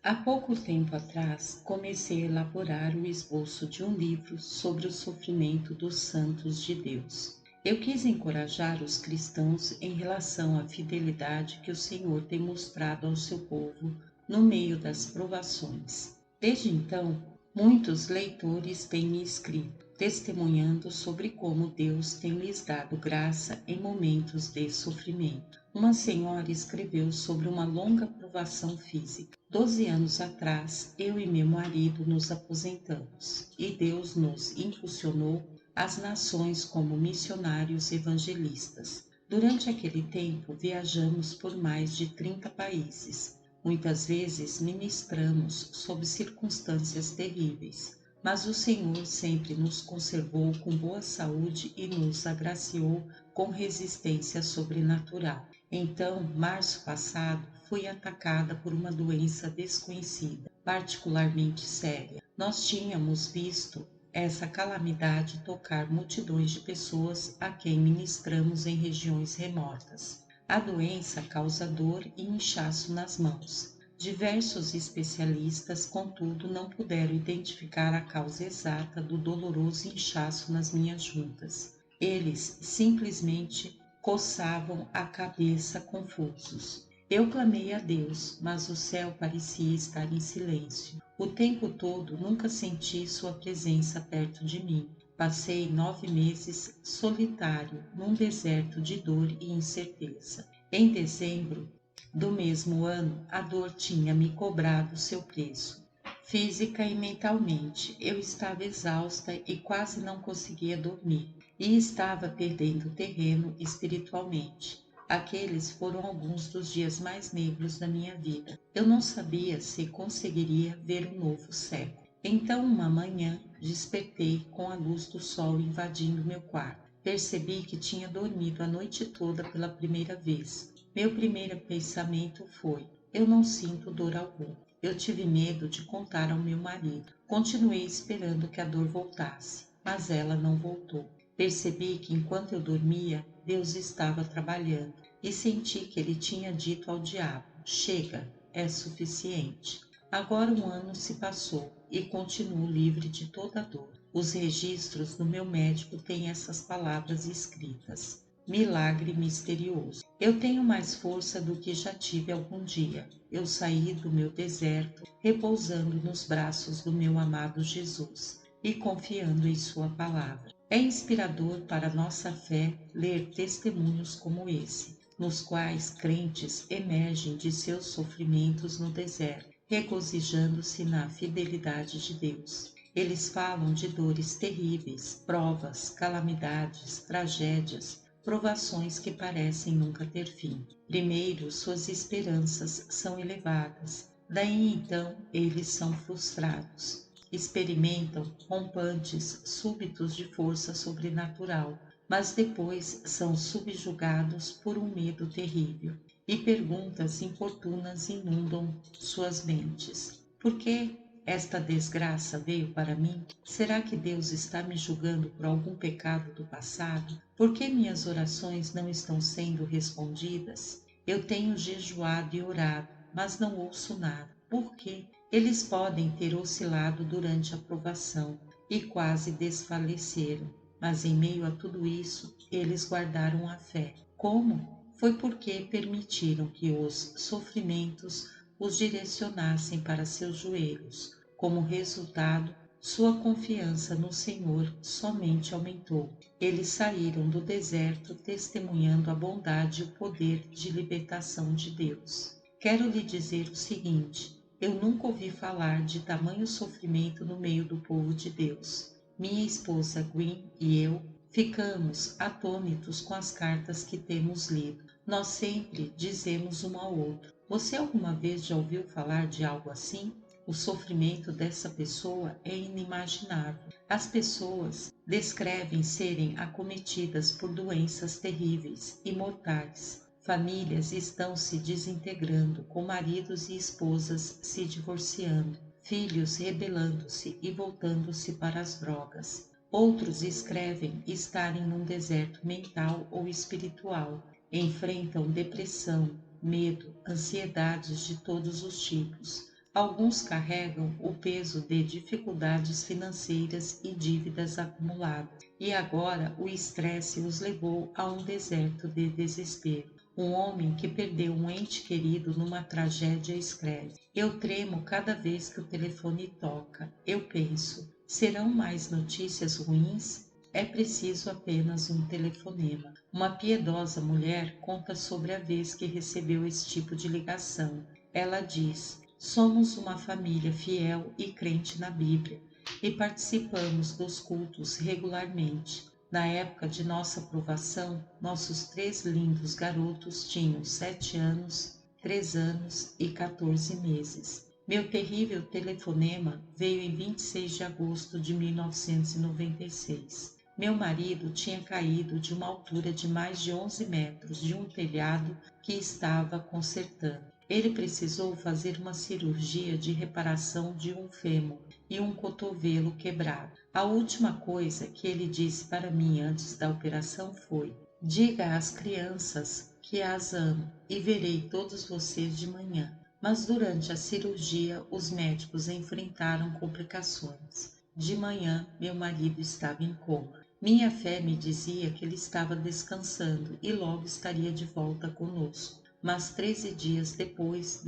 Há pouco tempo atrás, comecei a elaborar o esboço de um livro sobre o sofrimento dos santos de Deus. Eu quis encorajar os cristãos em relação à fidelidade que o Senhor tem mostrado ao seu povo no meio das provações. Desde então, muitos leitores têm me escrito, testemunhando sobre como Deus tem lhes dado graça em momentos de sofrimento. Uma senhora escreveu sobre uma longa provação física. 12 anos atrás, eu e meu marido nos aposentamos e Deus nos impulsionou às nações como missionários evangelistas. Durante aquele tempo, viajamos por mais de 30 países. Muitas vezes ministramos sob circunstâncias terríveis, mas o Senhor sempre nos conservou com boa saúde e nos agraciou com resistência sobrenatural. Então, março passado, fui atacada por uma doença desconhecida, particularmente séria. Nós tínhamos visto essa calamidade tocar multidões de pessoas a quem ministramos em regiões remotas. A doença causa dor e inchaço nas mãos. Diversos especialistas, contudo, não puderam identificar a causa exata do doloroso inchaço nas minhas juntas. Eles simplesmente coçavam a cabeça confusos. Eu clamei a Deus, mas o céu parecia estar em silêncio. O tempo todo nunca senti sua presença perto de mim. Passei 9 meses solitário num deserto de dor e incerteza. Em dezembro do mesmo ano, a dor tinha me cobrado seu preço. Física e mentalmente, eu estava exausta e quase não conseguia dormir, e estava perdendo terreno espiritualmente. Aqueles foram alguns dos dias mais negros da minha vida. Eu não sabia se conseguiria ver um novo século. Então, uma manhã, despertei com a luz do sol invadindo meu quarto. Percebi que tinha dormido a noite toda pela primeira vez. Meu primeiro pensamento foi: eu não sinto dor alguma. Eu tive medo de contar ao meu marido. Continuei esperando que a dor voltasse, mas ela não voltou. Percebi que enquanto eu dormia, Deus estava trabalhando e senti que ele tinha dito ao diabo: chega, é suficiente. Agora um ano se passou e continuo livre de toda dor. Os registros do meu médico têm essas palavras escritas: milagre misterioso. Eu tenho mais força do que já tive algum dia. Eu saí do meu deserto, repousando nos braços do meu amado Jesus e confiando em sua palavra. É inspirador para nossa fé ler testemunhos como esse, nos quais crentes emergem de seus sofrimentos no deserto, regozijando-se na fidelidade de Deus. Eles falam de dores terríveis, provas, calamidades, tragédias, provações que parecem nunca ter fim. Primeiro, suas esperanças são elevadas, daí então eles são frustrados. Experimentam rompantes súbitos de força sobrenatural, mas depois são subjugados por um medo terrível e perguntas importunas inundam suas mentes. Por que esta desgraça veio para mim? Será que Deus está me julgando por algum pecado do passado? Por que minhas orações não estão sendo respondidas? Eu tenho jejuado e orado, mas não ouço nada. Por quê? Eles podem ter oscilado durante a provação e quase desfaleceram, mas em meio a tudo isso, eles guardaram a fé. Como? Foi porque permitiram que os sofrimentos os direcionassem para seus joelhos. Como resultado, sua confiança no Senhor somente aumentou. Eles saíram do deserto testemunhando a bondade e o poder de libertação de Deus. Quero lhe dizer o seguinte: eu nunca ouvi falar de tamanho sofrimento no meio do povo de Deus. Minha esposa Gwen e eu ficamos atônitos com as cartas que temos lido. Nós sempre dizemos um ao outro: você alguma vez já ouviu falar de algo assim? O sofrimento dessa pessoa é inimaginável. As pessoas descrevem serem acometidas por doenças terríveis e mortais. Famílias estão se desintegrando, com maridos e esposas se divorciando, filhos rebelando-se e voltando-se para as drogas. Outros escrevem estarem num deserto mental ou espiritual, enfrentam depressão, medo, ansiedades de todos os tipos. Alguns carregam o peso de dificuldades financeiras e dívidas acumuladas, e agora o estresse os levou a um deserto de desespero. Um homem que perdeu um ente querido numa tragédia escreve: Eu tremo cada vez que o telefone toca. Eu penso: serão mais notícias ruins? É preciso apenas um telefonema. Uma piedosa mulher conta sobre a vez que recebeu esse tipo de ligação. Ela diz: Somos uma família fiel e crente na Bíblia e participamos dos cultos regularmente. Na época de nossa aprovação, nossos 3 lindos garotos tinham 7 anos, 3 anos e 14 meses. Meu terrível telefonema veio em 26 de agosto de 1996. Meu marido tinha caído de uma altura de mais de 11 metros de um telhado que estava consertando. Ele precisou fazer uma cirurgia de reparação de um fêmur e um cotovelo quebrado. A última coisa que ele disse para mim antes da operação foi: Diga às crianças que as amo e verei todos vocês de manhã. Mas durante a cirurgia, os médicos enfrentaram complicações. De manhã, meu marido estava em coma. Minha fé me dizia que ele estava descansando e logo estaria de volta conosco. Mas 13 dias depois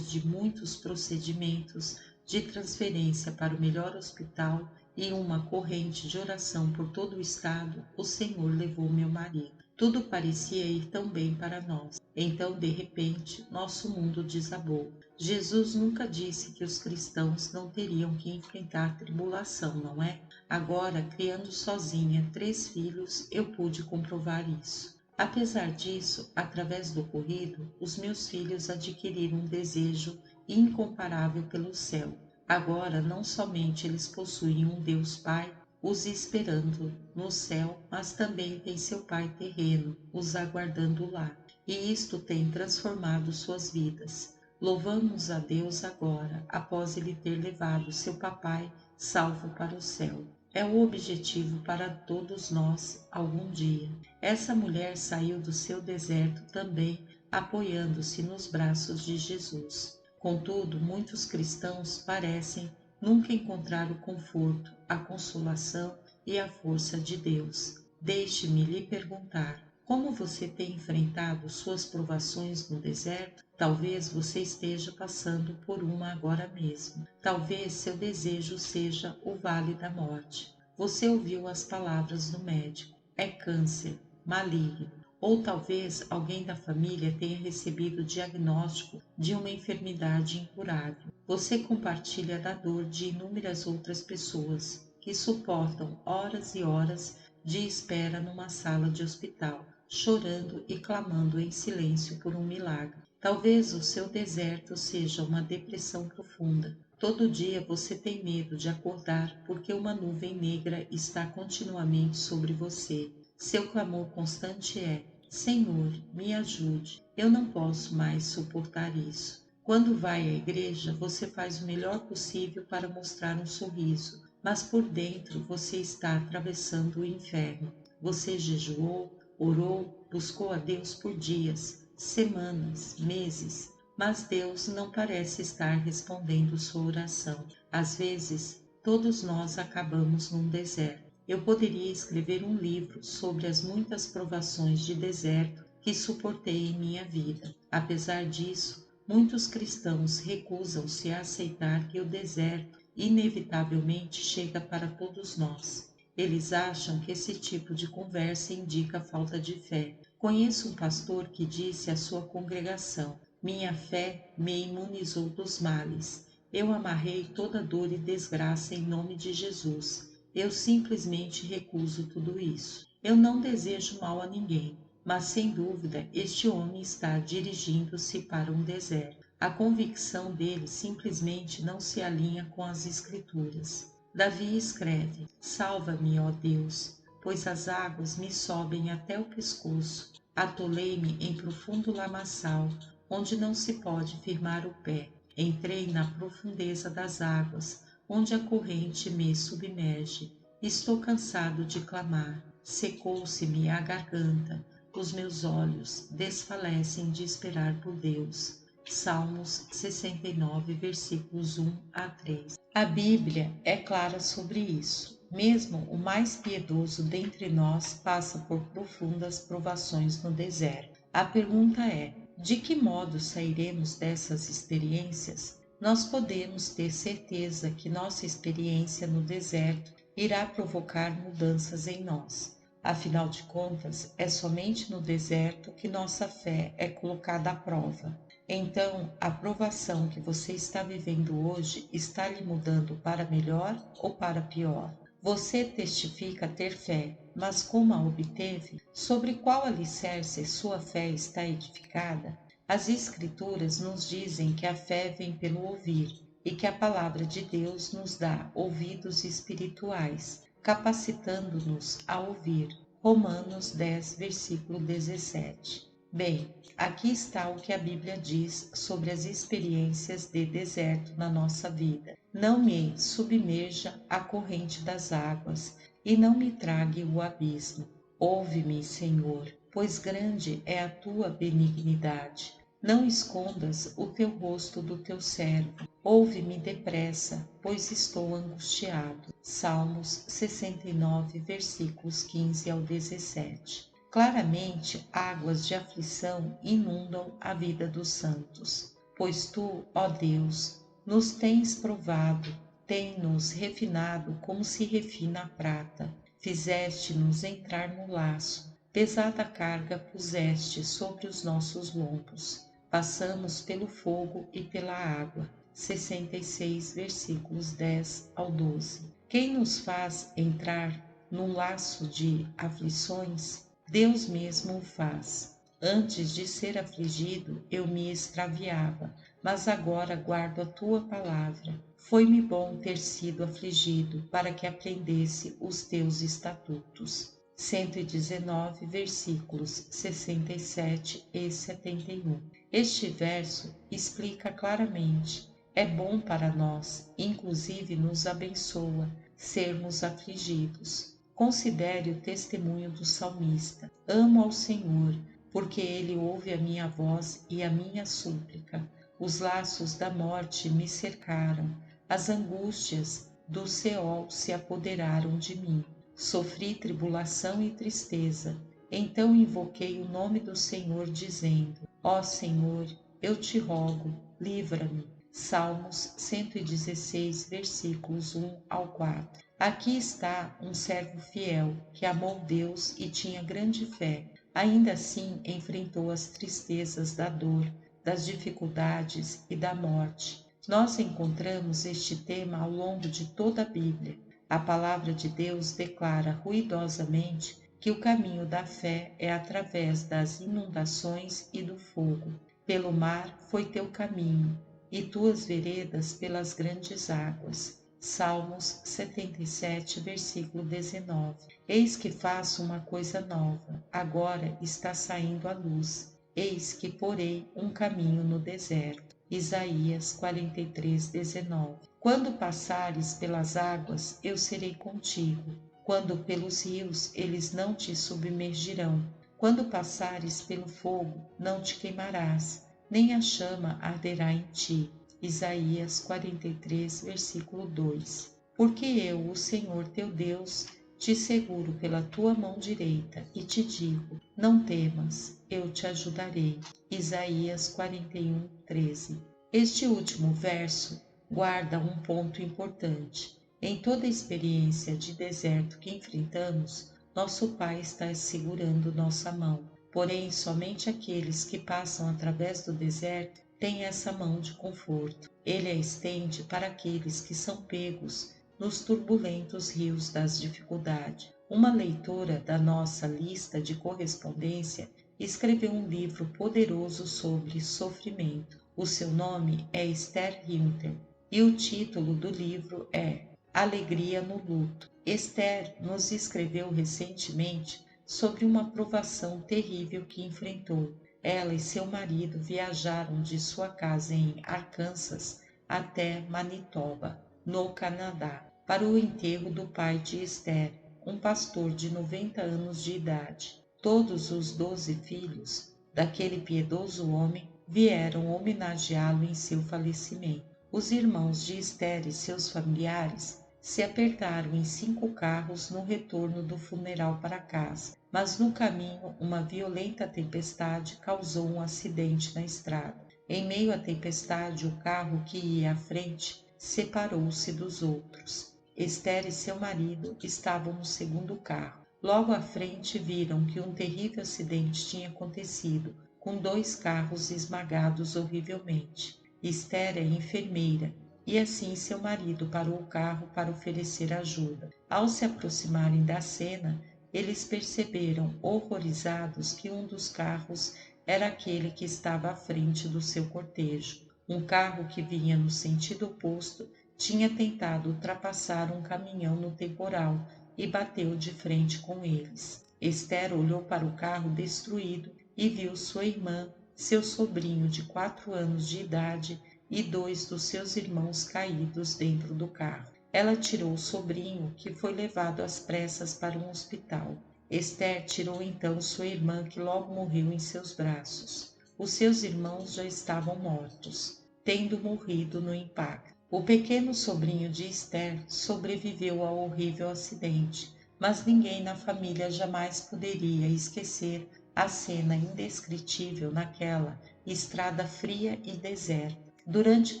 de muitos procedimentos de transferência para o melhor hospital e uma corrente de oração por todo o estado, o Senhor levou meu marido. Tudo parecia ir tão bem para nós. Então, de repente, nosso mundo desabou. Jesus nunca disse que os cristãos não teriam que enfrentar tribulação, não é? Agora, criando sozinha 3 filhos, eu pude comprovar isso. Apesar disso, através do ocorrido, os meus filhos adquiriram um desejo incomparável pelo céu. Agora, não somente eles possuem um Deus Pai os esperando no céu, mas também têm seu Pai terreno os aguardando lá. E isto tem transformado suas vidas. Louvamos a Deus agora, após ele ter levado seu papai salvo para o céu. É o objetivo para todos nós algum dia. Essa mulher saiu do seu deserto também, apoiando-se nos braços de Jesus. Contudo, muitos cristãos parecem nunca encontrar o conforto, a consolação e a força de Deus. Deixe-me lhe perguntar: como você tem enfrentado suas provações no deserto? Talvez você esteja passando por uma agora mesmo. Talvez seu desejo seja o vale da morte. Você ouviu as palavras do médico: é câncer, maligno. Ou talvez alguém da família tenha recebido o diagnóstico de uma enfermidade incurável. Você compartilha da dor de inúmeras outras pessoas que suportam horas e horas de espera numa sala de hospital, chorando e clamando em silêncio por um milagre. Talvez o seu deserto seja uma depressão profunda. Todo dia você tem medo de acordar porque uma nuvem negra está continuamente sobre você. Seu clamor constante é: Senhor, me ajude, eu não posso mais suportar isso. Quando vai à igreja, você faz o melhor possível para mostrar um sorriso, mas por dentro você está atravessando o inferno. Você jejuou, orou, buscou a Deus por dias, semanas, meses, mas Deus não parece estar respondendo sua oração. Às vezes, todos nós acabamos num deserto. Eu poderia escrever um livro sobre as muitas provações de deserto que suportei em minha vida. Apesar disso, muitos cristãos recusam-se a aceitar que o deserto inevitavelmente chega para todos nós. Eles acham que esse tipo de conversa indica falta de fé. Conheço um pastor que disse à sua congregação: Minha fé me imunizou dos males. Eu amarrei toda dor e desgraça em nome de Jesus. Eu simplesmente recuso tudo isso. Eu não desejo mal a ninguém, mas sem dúvida este homem está dirigindo-se para um deserto. A convicção dele simplesmente não se alinha com as Escrituras. Davi escreve: Salva-me, ó Deus, pois as águas me sobem até o pescoço. Atolei-me em profundo lamaçal, onde não se pode firmar o pé. Entrei na profundeza das águas, onde a corrente me submerge. Estou cansado de clamar, secou-se-me a garganta, os meus olhos desfalecem de esperar por Deus. Salmos 69, versículos 1 a 3. A Bíblia é clara sobre isso. Mesmo o mais piedoso dentre nós passa por profundas provações no deserto. A pergunta é: de que modo sairemos dessas experiências? Nós podemos ter certeza que nossa experiência no deserto irá provocar mudanças em nós. Afinal de contas, é somente no deserto que nossa fé é colocada à prova. Então, a provação que você está vivendo hoje está lhe mudando para melhor ou para pior? Você testifica ter fé, mas como a obteve? Sobre qual alicerce sua fé está edificada? As Escrituras nos dizem que a fé vem pelo ouvir e que a palavra de Deus nos dá ouvidos espirituais, capacitando-nos a ouvir. Romanos 10, versículo 17. Bem, aqui está o que a Bíblia diz sobre as experiências de deserto na nossa vida. Não me submerja à corrente das águas e não me trague o abismo. Ouve-me, Senhor, pois grande é a tua benignidade. Não escondas o teu rosto do teu servo. Ouve-me depressa, pois estou angustiado. Salmos 69, versículos 15 ao 17. Claramente, águas de aflição inundam a vida dos santos. Pois tu, ó Deus, nos tens provado, tem-nos refinado como se refina a prata. Fizeste-nos entrar no laço, pesada carga puseste sobre os nossos lombos. Passamos pelo fogo e pela água. 66, versículos 10 ao 12. Quem nos faz entrar num laço de aflições? Deus mesmo o faz. Antes de ser afligido, eu me extraviava, mas agora guardo a tua palavra. Foi-me bom ter sido afligido, para que aprendesse os teus estatutos. 119, versículos 67 e 71. Este verso explica claramente: é bom para nós, inclusive nos abençoa, sermos afligidos. Considere o testemunho do salmista: amo ao Senhor, porque ele ouve a minha voz e a minha súplica. Os laços da morte me cercaram, as angústias do Seol se apoderaram de mim. Sofri tribulação e tristeza. Então invoquei o nome do Senhor, dizendo: ó Senhor, eu te rogo, livra-me. Salmos 116, versículos 1 ao 4. Aqui está um servo fiel, que amou Deus e tinha grande fé. Ainda assim enfrentou as tristezas da dor, das dificuldades e da morte. Nós encontramos este tema ao longo de toda a Bíblia. A palavra de Deus declara ruidosamente que o caminho da fé é através das inundações e do fogo. Pelo mar foi teu caminho, e tuas veredas pelas grandes águas. Salmos 77, versículo 19. Eis que faço uma coisa nova, agora está saindo a luz. Eis que porei um caminho no deserto. Isaías 43, 19. Quando passares pelas águas, eu serei contigo. Quando pelos rios, eles não te submergirão. Quando passares pelo fogo, não te queimarás, nem a chama arderá em ti. Isaías 43, versículo 2. Porque eu, o Senhor teu Deus, te seguro pela tua mão direita e te digo: não temas, eu te ajudarei. Isaías 41, 13. Este último verso guarda um ponto importante. Em toda experiência de deserto que enfrentamos, nosso Pai está segurando nossa mão. Porém, somente aqueles que passam através do deserto têm essa mão de conforto. Ele a estende para aqueles que são pegos nos turbulentos rios das dificuldades. Uma leitora da nossa lista de correspondência escreveu um livro poderoso sobre sofrimento. O seu nome é Esther Hinter e o título do livro é Alegria no Luto. Esther nos escreveu recentemente sobre uma provação terrível que enfrentou. Ela e seu marido viajaram de sua casa em Arkansas até Manitoba, no Canadá, para o enterro do pai de Esther, um pastor de 90 anos de idade. Todos os 12 filhos daquele piedoso homem vieram homenageá-lo em seu falecimento. Os irmãos de Esther e seus familiares se apertaram em 5 carros no retorno do funeral para casa, mas no caminho uma violenta tempestade causou um acidente na estrada. Em meio à tempestade, o carro que ia à frente separou-se dos outros. Esther e seu marido estavam no segundo carro. Logo à frente viram que um terrível acidente tinha acontecido, com 2 carros esmagados horrivelmente. Esther é enfermeira e assim seu marido parou o carro para oferecer ajuda. Ao se aproximarem da cena, eles perceberam, horrorizados, que um dos carros era aquele que estava à frente do seu cortejo. Um carro que vinha no sentido oposto tinha tentado ultrapassar um caminhão no temporal e bateu de frente com eles. Esther olhou para o carro destruído e viu sua irmã, seu sobrinho de 4 anos de idade e 2 dos seus irmãos caídos dentro do carro. Ela tirou o sobrinho, que foi levado às pressas para um hospital. Esther tirou então sua irmã, que logo morreu em seus braços. Os seus irmãos já estavam mortos, tendo morrido no impacto. O pequeno sobrinho de Esther sobreviveu ao horrível acidente, mas ninguém na família jamais poderia esquecer a cena indescritível naquela estrada fria e deserta. Durante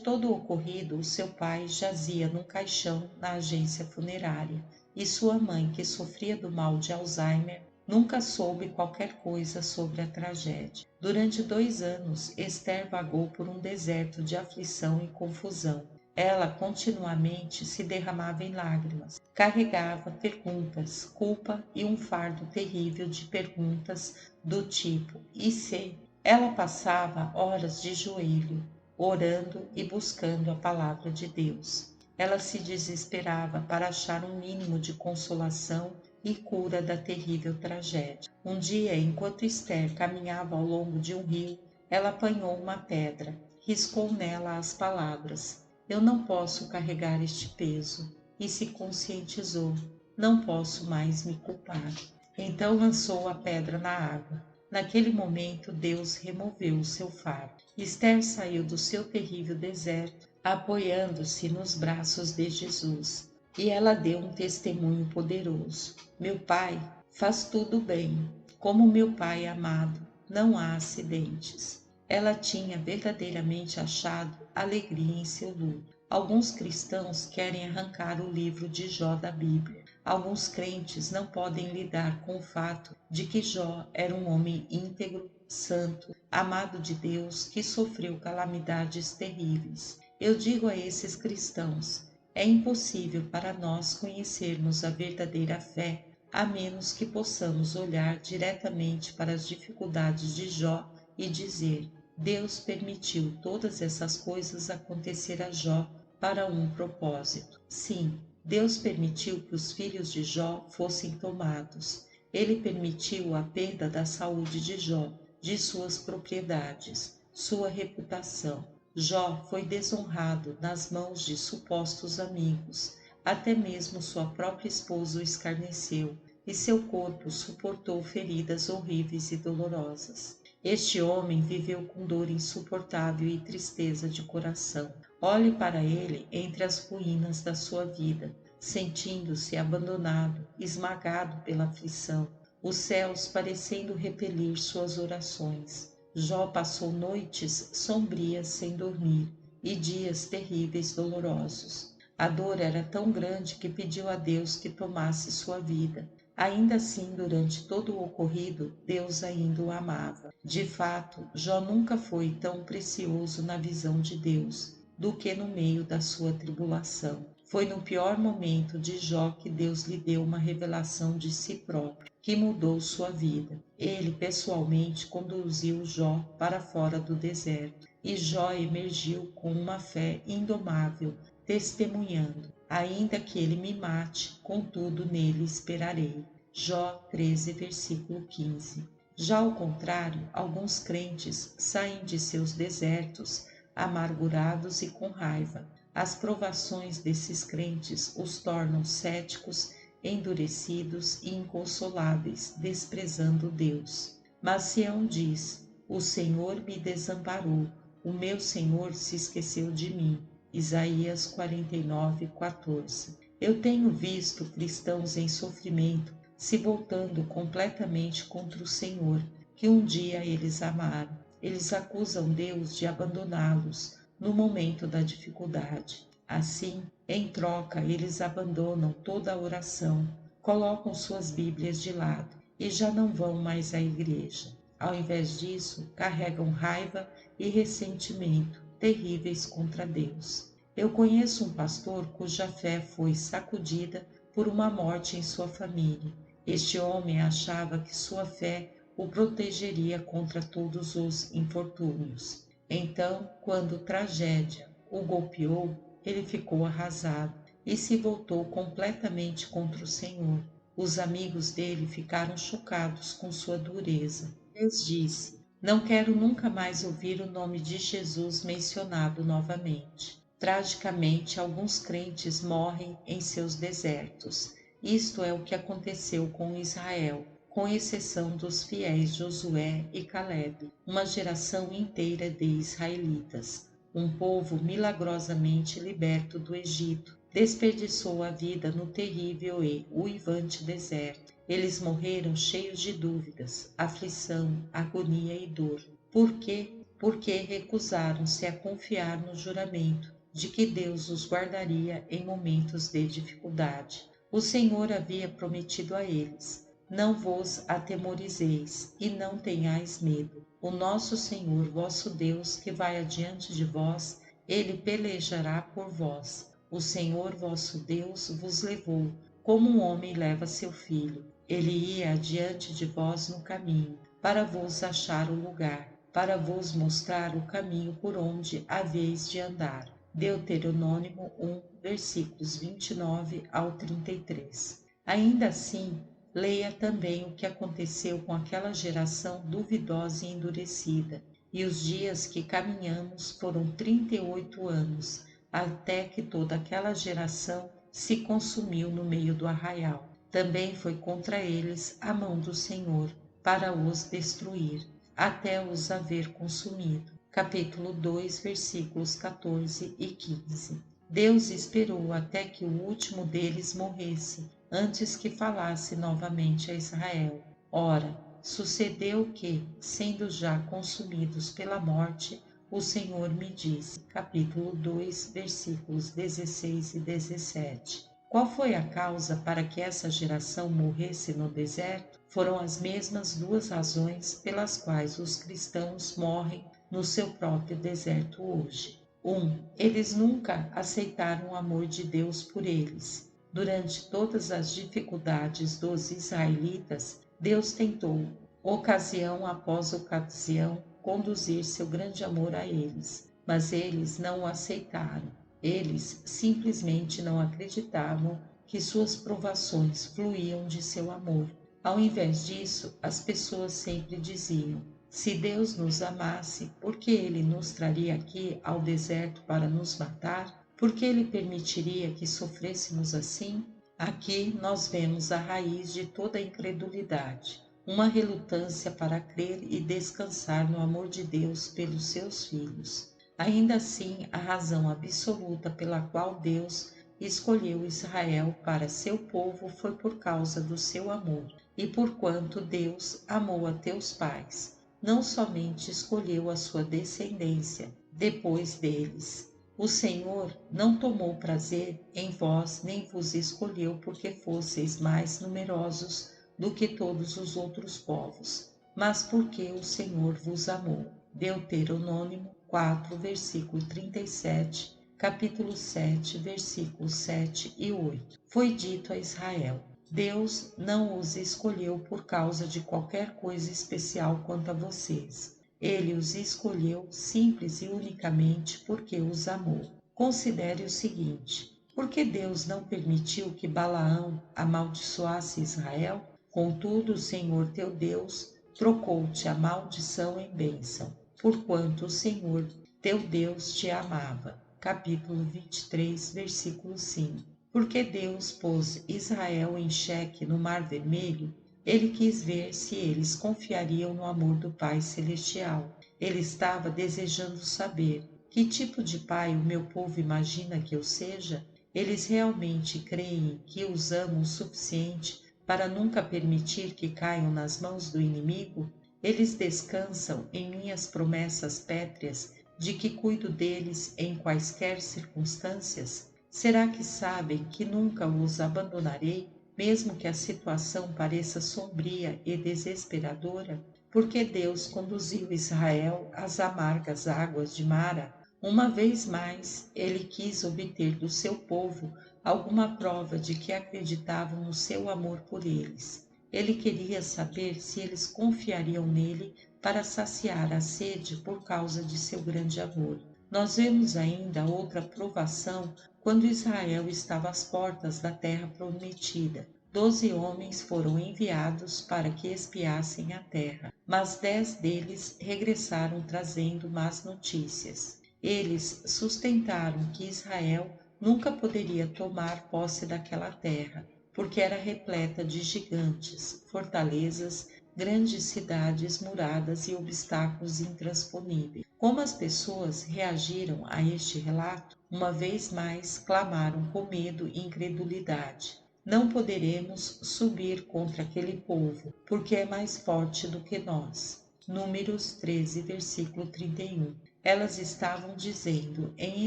todo o ocorrido, o seu pai jazia num caixão na agência funerária e sua mãe, que sofria do mal de Alzheimer, nunca soube qualquer coisa sobre a tragédia. Durante 2 anos, Esther vagou por um deserto de aflição e confusão. Ela continuamente se derramava em lágrimas, carregava perguntas, culpa e um fardo terrível de perguntas do tipo "e se?". Ela passava horas de joelho, orando e buscando a palavra de Deus. Ela se desesperava para achar um mínimo de consolação e cura da terrível tragédia. Um dia, enquanto Esther caminhava ao longo de um rio, ela apanhou uma pedra, riscou nela as palavras: "Eu não posso carregar este peso", e se conscientizou: "Não posso mais me culpar". Então lançou a pedra na água. Naquele momento, Deus removeu o seu fardo. Esther saiu do seu terrível deserto, apoiando-se nos braços de Jesus. E ela deu um testemunho poderoso: "Meu pai faz tudo bem. Como meu pai amado, não há acidentes". Ela tinha verdadeiramente achado alegria em seu luto. Alguns cristãos querem arrancar o livro de Jó da Bíblia. Alguns crentes não podem lidar com o fato de que Jó era um homem íntegro, santo, amado de Deus, que sofreu calamidades terríveis. Eu digo a esses cristãos: é impossível para nós conhecermos a verdadeira fé, a menos que possamos olhar diretamente para as dificuldades de Jó e dizer: Deus permitiu todas essas coisas acontecer a Jó para um propósito. Sim, Deus permitiu que os filhos de Jó fossem tomados. Ele permitiu a perda da saúde de Jó, de suas propriedades, sua reputação. Jó foi desonrado nas mãos de supostos amigos. Até mesmo sua própria esposa o escarneceu e seu corpo suportou feridas horríveis e dolorosas. Este homem viveu com dor insuportável e tristeza de coração. Olhe para ele entre as ruínas da sua vida, sentindo-se abandonado, esmagado pela aflição, os céus parecendo repelir suas orações. Jó passou noites sombrias sem dormir e dias terríveis dolorosos. A dor era tão grande que pediu a Deus que tomasse sua vida. Ainda assim, durante todo o ocorrido, Deus ainda o amava. De fato, Jó nunca foi tão precioso na visão de Deus do que no meio da sua tribulação. Foi no pior momento de Jó que Deus lhe deu uma revelação de si próprio, que mudou sua vida. Ele pessoalmente conduziu Jó para fora do deserto, e Jó emergiu com uma fé indomável, testemunhando: ainda que ele me mate, contudo nele esperarei. Jó 13, versículo 15. Já ao contrário, alguns crentes saem de seus desertos amargurados e com raiva. As provações desses crentes os tornam céticos, endurecidos e inconsoláveis, desprezando Deus. Mas Sião diz: O Senhor me desamparou, o meu Senhor se esqueceu de mim. Isaías 49:14. Eu tenho visto cristãos em sofrimento se voltando completamente contra o Senhor, que um dia eles amaram. Eles acusam Deus de abandoná-los no momento da dificuldade. Assim, em troca, eles abandonam toda a oração, colocam suas Bíblias de lado e já não vão mais à igreja. Ao invés disso, carregam raiva e ressentimento terríveis contra Deus. Eu conheço um pastor cuja fé foi sacudida por uma morte em sua família. Este homem achava que sua fé o protegeria contra todos os infortúnios. Então, quando tragédia o golpeou, ele ficou arrasado e se voltou completamente contra o Senhor. Os amigos dele ficaram chocados com sua dureza. Deus disse: Não quero nunca mais ouvir o nome de Jesus mencionado novamente. Tragicamente, alguns crentes morrem em seus desertos. Isto é o que aconteceu com Israel, com exceção dos fiéis Josué e Calebe, uma geração inteira de israelitas. Um povo milagrosamente liberto do Egito desperdiçou a vida no terrível e uivante deserto. Eles morreram cheios de dúvidas, aflição, agonia e dor. Por quê? Porque recusaram-se a confiar no juramento de que Deus os guardaria em momentos de dificuldade. O Senhor havia prometido a eles: Não vos atemorizeis e não tenhais medo. O nosso Senhor, vosso Deus, que vai adiante de vós, ele pelejará por vós. O Senhor, vosso Deus, vos levou, como um homem leva seu filho. Ele ia adiante de vós no caminho, para vos achar o lugar, para vos mostrar o caminho por onde haveis de andar. Deuteronômio 1, versículos 29 ao 33. Ainda assim, leia também o que aconteceu com aquela geração duvidosa e endurecida. E os dias que caminhamos foram 38 anos, até que toda aquela geração se consumiu no meio do arraial. Também foi contra eles a mão do Senhor, para os destruir, até os haver consumido. Capítulo 2, versículos 14 e 15. Deus esperou até que o último deles morresse, antes que falasse novamente a Israel. Ora, sucedeu que, sendo já consumidos pela morte, o Senhor me disse. Capítulo 2, versículos 16 e 17. Qual foi a causa para que essa geração morresse no deserto? Foram as mesmas duas razões pelas quais os cristãos morrem no seu próprio deserto hoje. 1. Eles nunca aceitaram o amor de Deus por eles. Durante todas as dificuldades dos israelitas, Deus tentou, ocasião após ocasião, conduzir seu grande amor a eles, mas eles não o aceitaram. Eles simplesmente não acreditavam que suas provações fluíam de seu amor. Ao invés disso, as pessoas sempre diziam: se Deus nos amasse, por que Ele nos traria aqui ao deserto para nos matar? Por que Ele permitiria que sofrêssemos assim? Aqui nós vemos a raiz de toda a incredulidade, uma relutância para crer e descansar no amor de Deus pelos seus filhos. Ainda assim, a razão absoluta pela qual Deus escolheu Israel para seu povo foi por causa do seu amor, e porquanto Deus amou a teus pais, não somente escolheu a sua descendência depois deles. O Senhor não tomou prazer em vós, nem vos escolheu porque fosseis mais numerosos do que todos os outros povos, mas porque o Senhor vos amou. Deuteronômio 4, versículo 37, capítulo 7, versículos 7 e 8. Foi dito a Israel: Deus não os escolheu por causa de qualquer coisa especial quanto a vocês. Ele os escolheu simples e unicamente porque os amou. Considere o seguinte: por que Deus não permitiu que Balaão amaldiçoasse Israel? Contudo, o Senhor teu Deus trocou-te a maldição em bênção, porquanto o Senhor teu Deus te amava. Capítulo 23, versículo 5. Porque Deus pôs Israel em xeque no Mar Vermelho, Ele quis ver se eles confiariam no amor do Pai Celestial. Ele estava desejando saber: que tipo de pai o meu povo imagina que eu seja? Eles realmente creem que os amo o suficiente para nunca permitir que caiam nas mãos do inimigo? Eles descansam em minhas promessas pétreas de que cuido deles em quaisquer circunstâncias? Será que sabem que nunca os abandonarei, mesmo que a situação pareça sombria e desesperadora? Porque Deus conduziu Israel às amargas águas de Mara. Uma vez mais, ele quis obter do seu povo alguma prova de que acreditavam no seu amor por eles. Ele queria saber se eles confiariam nele para saciar a sede por causa de seu grande amor. Nós vemos ainda outra provação quando Israel estava às portas da terra prometida. 12 homens foram enviados para que espiassem a terra, mas 10 deles regressaram trazendo más notícias. Eles sustentaram que Israel nunca poderia tomar posse daquela terra, porque era repleta de gigantes, fortalezas, grandes cidades muradas e obstáculos intransponíveis. Como as pessoas reagiram a este relato? Uma vez mais clamaram com medo e incredulidade: não poderemos subir contra aquele povo, porque é mais forte do que nós. Números 13, versículo 31. Elas estavam dizendo, em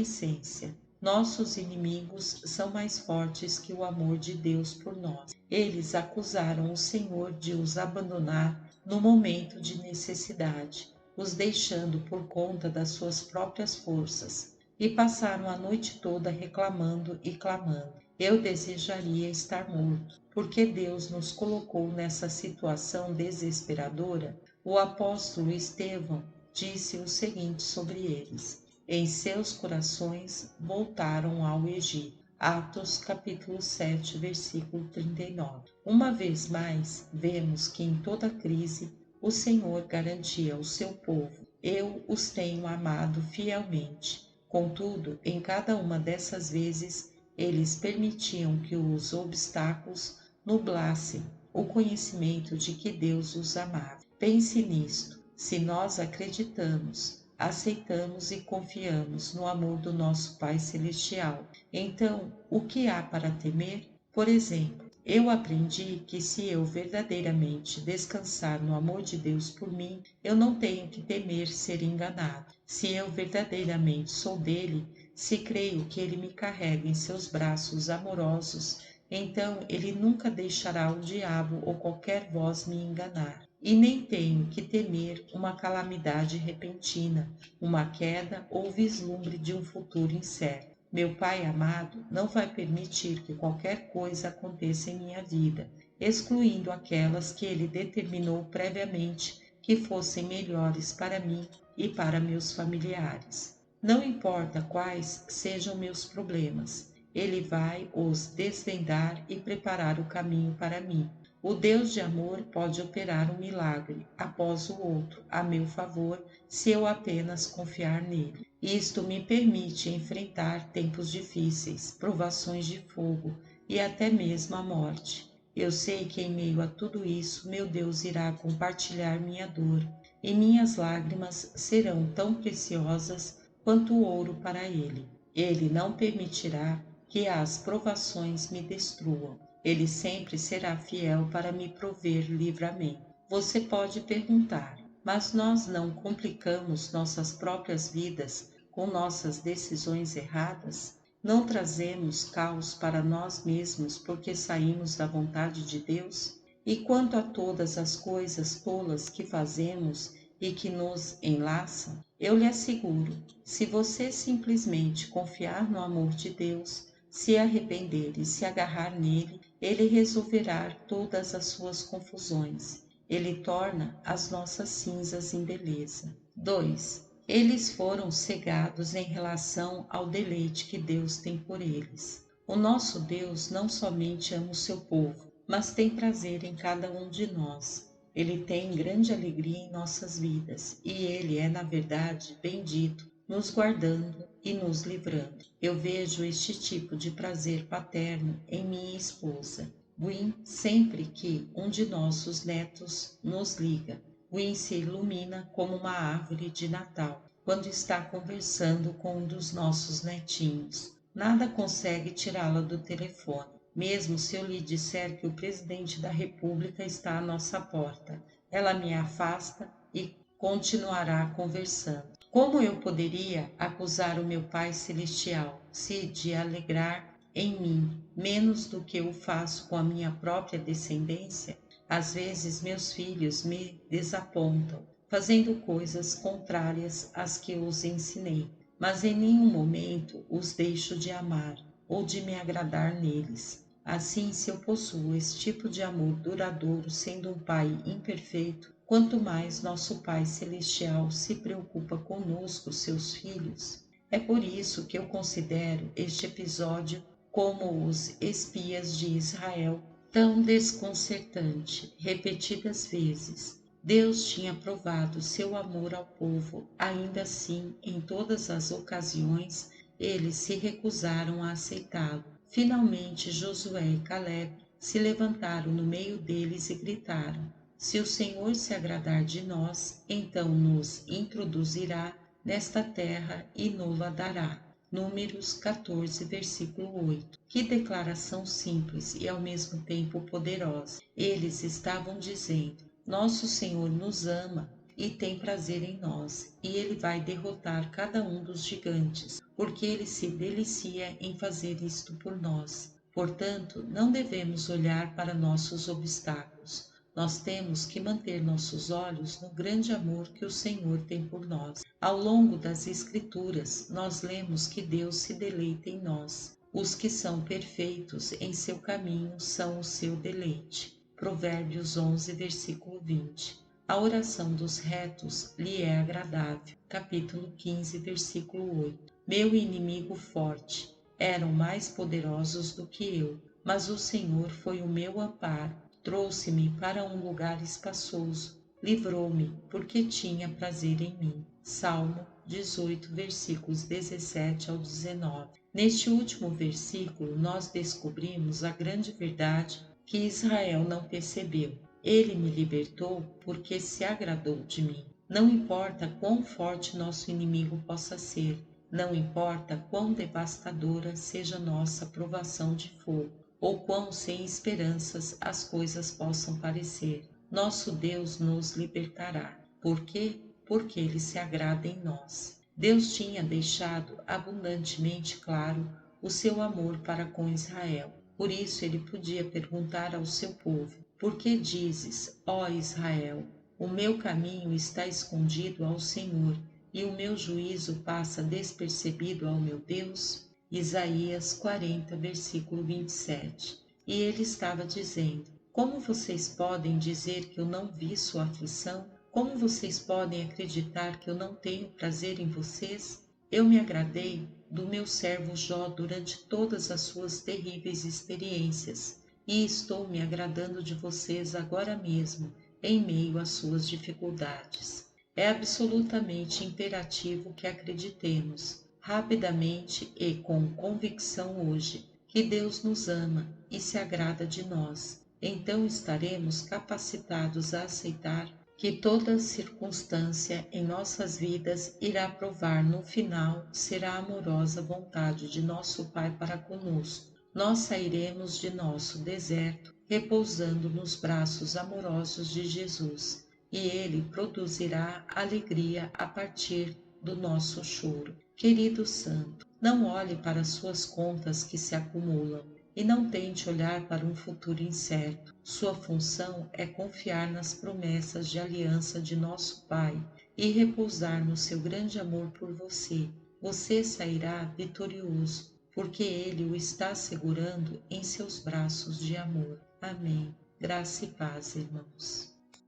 essência: nossos inimigos são mais fortes que o amor de Deus por nós. Eles acusaram o Senhor de os abandonar no momento de necessidade, os deixando por conta das suas próprias forças, e passaram a noite toda reclamando e clamando. Eu desejaria estar morto, porque Deus nos colocou nessa situação desesperadora. O apóstolo Estevão disse o seguinte sobre eles: em seus corações voltaram ao Egito. Atos capítulo 7, versículo 39. Uma vez mais, vemos que em toda crise o Senhor garantia ao seu povo: eu os tenho amado fielmente. Contudo, em cada uma dessas vezes, eles permitiam que os obstáculos nublassem o conhecimento de que Deus os amava. Pense nisto: se nós acreditamos, aceitamos e confiamos no amor do nosso Pai Celestial, então o que há para temer? Por exemplo, eu aprendi que se eu verdadeiramente descansar no amor de Deus por mim, eu não tenho que temer ser enganado. Se eu verdadeiramente sou dele, se creio que ele me carrega em seus braços amorosos, então ele nunca deixará o diabo ou qualquer voz me enganar. E nem tenho que temer uma calamidade repentina, uma queda ou vislumbre de um futuro incerto. Meu Pai amado não vai permitir que qualquer coisa aconteça em minha vida, excluindo aquelas que ele determinou previamente que fossem melhores para mim e para meus familiares. Não importa quais sejam meus problemas, ele vai os desvendar e preparar o caminho para mim. O Deus de amor pode operar um milagre após o outro a meu favor, se eu apenas confiar nele. Isto me permite enfrentar tempos difíceis, provações de fogo e até mesmo a morte. Eu sei que em meio a tudo isso, meu Deus irá compartilhar minha dor, e minhas lágrimas serão tão preciosas quanto o ouro para ele. Ele não permitirá que as provações me destruam. Ele sempre será fiel para me prover livramento. Você pode perguntar: mas nós não complicamos nossas próprias vidas com nossas decisões erradas? Não trazemos caos para nós mesmos porque saímos da vontade de Deus? E quanto a todas as coisas tolas que fazemos e que nos enlaçam, eu lhe asseguro, se você simplesmente confiar no amor de Deus, se arrepender e se agarrar nele, ele resolverá todas as suas confusões. Ele torna as nossas cinzas em beleza. 2. Eles foram cegados em relação ao deleite que Deus tem por eles. O nosso Deus não somente ama o seu povo, mas tem prazer em cada um de nós. Ele tem grande alegria em nossas vidas e ele é, na verdade, bendito, nos guardando e nos livrando. Eu vejo este tipo de prazer paterno em minha esposa. Win sempre que um de nossos netos nos liga. Win se ilumina como uma árvore de Natal quando está conversando com um dos nossos netinhos. Nada consegue tirá-la do telefone, mesmo se eu lhe disser que o presidente da República está à nossa porta. Ela me afasta e continuará conversando. Como eu poderia acusar o meu Pai Celestial se de alegrar em mim menos do que o faço com a minha própria descendência? Às vezes meus filhos me desapontam, fazendo coisas contrárias às que os ensinei, mas em nenhum momento os deixo de amar ou de me agradar neles. Assim, se eu possuo esse tipo de amor duradouro sendo um pai imperfeito, quanto mais nosso Pai Celestial se preocupa conosco, seus filhos. É por isso que eu considero este episódio como os espias de Israel tão desconcertante. Repetidas vezes, Deus tinha provado seu amor ao povo, ainda assim, em todas as ocasiões, eles se recusaram a aceitá-lo. Finalmente, Josué e Caleb se levantaram no meio deles e gritaram: Se o Senhor se agradar de nós, então nos introduzirá nesta terra e nos-la dará. Números 14, versículo 8. Que declaração simples e ao mesmo tempo poderosa. Eles estavam dizendo: Nosso Senhor nos ama e tem prazer em nós, e Ele vai derrotar cada um dos gigantes, porque Ele se delicia em fazer isto por nós. Portanto, não devemos olhar para nossos obstáculos. Nós temos que manter nossos olhos no grande amor que o Senhor tem por nós. Ao longo das Escrituras, nós lemos que Deus se deleita em nós. Os que são perfeitos em seu caminho são o seu deleite. Provérbios 11, versículo 20. A oração dos retos lhe é agradável. Capítulo 15, versículo 8. Meu inimigo forte, eram mais poderosos do que eu, mas o Senhor foi o meu amparo. Trouxe-me para um lugar espaçoso, livrou-me, porque tinha prazer em mim. Salmo 18, versículos 17 ao 19. Neste último versículo, nós descobrimos a grande verdade que Israel não percebeu. Ele me libertou porque se agradou de mim. Não importa quão forte nosso inimigo possa ser, não importa quão devastadora seja nossa provação de fogo, ou quão sem esperanças as coisas possam parecer, nosso Deus nos libertará. Por quê? Porque Ele se agrada em nós. Deus tinha deixado abundantemente claro o seu amor para com Israel. Por isso ele podia perguntar ao seu povo: Por que dizes, ó Israel, o meu caminho está escondido ao Senhor, e o meu juízo passa despercebido ao meu Deus? Isaías 40, versículo 27. E ele estava dizendo: Como vocês podem dizer que eu não vi sua aflição? Como vocês podem acreditar que eu não tenho prazer em vocês? Eu me agradei do meu servo Jó durante todas as suas terríveis experiências, e estou me agradando de vocês agora mesmo, em meio às suas dificuldades. É absolutamente imperativo que acreditemos, rapidamente e com convicção hoje, que Deus nos ama e se agrada de nós. Então estaremos capacitados a aceitar que toda circunstância em nossas vidas irá provar no final ser a amorosa vontade de nosso Pai para conosco. Nós sairemos de nosso deserto repousando nos braços amorosos de Jesus, e Ele produzirá alegria a partir do nosso choro. Querido Santo, não olhe para suas contas que se acumulam e não tente olhar para um futuro incerto. Sua função é confiar nas promessas de aliança de nosso Pai e repousar no seu grande amor por você. Você sairá vitorioso, porque Ele o está segurando em seus braços de amor. Amém. Graça e paz, irmãos.